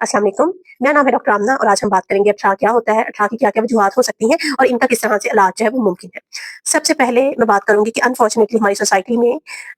अस्सलाम वालेकुम। मेरा नाम है डॉक्टर आमना और आज हम बात करेंगे अठरा क्या होता है, अठरा की क्या-क्या वजूहात हो सकती हैं और इनका किस तरह से इलाज जो है वो मुमकिन है। सबसे पहले मैं बात करूँगी कि अनफॉर्चुनेटली हमारी सोसाइटी में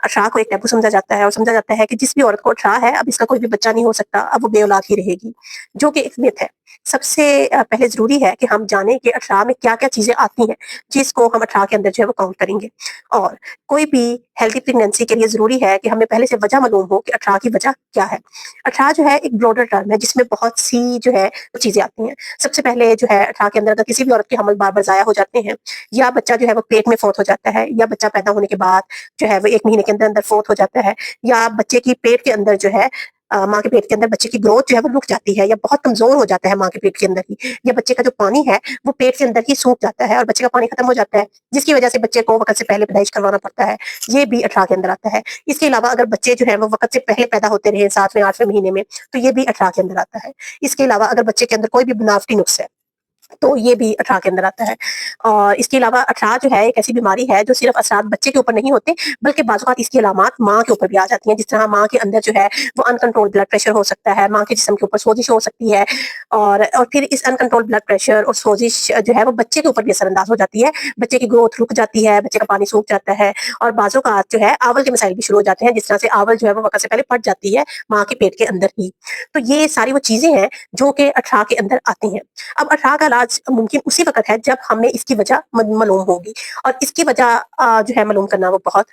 अठरा को एक टैबू समझा जाता है और समझा जाता है कि जिस भी औरत को अठरा है, अब इसका कोई भी बच्चा नहीं हो सकता, अब वो बेऔलाद ही रहेगी, जो कि एक मिथ है। सबसे पहले ज़रूरी है कि हम जानें कि अठरा में क्या-क्या चीज़ें आती हैं, जिसको हम अठरा के अंदर जो है वो काउंट करेंगे। और कोई भी हेल्दी प्रेगनेंसी के लिए ज़रूरी है कि हमें पहले से वजह मालूम हो कि अठरा की वजह क्या है। अठरा जो है एक ब्रॉडर टर्म है जिसमें बहुत सी जो है वो चीज़ें आती हैं। सबसे पहले जो है अठरा के अंदर अगर किसी भी औरत के हमल बार-बार ज़ाया हो जाते हैं या बच्चा जो है वो पेट में फ़ौत हो जाता है या बच्चा पैदा होने के बाद जो है वो 1 महीने के अंदर-अंदर फ़ौत हो जाता है या बच्चे की पेट के अंदर जो है माँ के पेट के अंदर बच्चे की ग्रोथ जो है वो रुक जाती है या बहुत कमज़ोर हो जाता है माँ के पेट के अंदर ही या बच्चे का जो पानी है वो पेट के अंदर ही सूख जाता है और बच्चे का पानी खत्म हो जाता है, जिसकी वजह से बच्चे को वक़्त से पहले पैदाइश करवाना पड़ता है। ये भी अठरा के अंदर आता है। इसके अलावा अगर बच्चे जो हैं वो वक़्त से पहले पैदा होते रहे 7वें 8वें महीने में, तो ये भी अठरा के अंदर आता है। इसके अलावा अगर बच्चे के अंदर कोई भी बनावटी नुक्स है, तो ये भी अठरा के अंदर आता है। और इसके अलावा अठरा जो है एक ऐसी बीमारी है जो सिर्फ़ असरात बच्चे के ऊपर नहीं होते, बल्कि बाज़-औक़ात इसकी अलामात माँ के ऊपर भी आ जाती हैं। जिस तरह माँ के अंदर जो है वो अनकंट्रोल्ड ब्लड प्रेशर हो सकता है, माँ के जिस्म के ऊपर सोज़िश हो सकती है और फिर इस अनकंट्रोल्ड ब्लड प्रेशर और सोज़िश जो है वो बच्चे के ऊपर भी असरअंदाज़ हो जाती है। बच्चे की ग्रोथ रुक जाती है, बच्चे का पानी सूख जाता है और बाज़-औक़ात जो है आंवल के मसाइल भी शुरू हो जाते हैं, जिस तरह से आंवल जो है वो वक़्त से पहले फट जाती है माँ के पेट के अंदर ही। तो ये सारी वो चीज़ें हैं जो कि अठरा के अंदर आती हैं। अब अठरा का इलाज मुमकिन उसी वक़्त है जब हमें इसकी वजह मालूम होगी और इसकी वजह जो है मालूम करना वो बहुत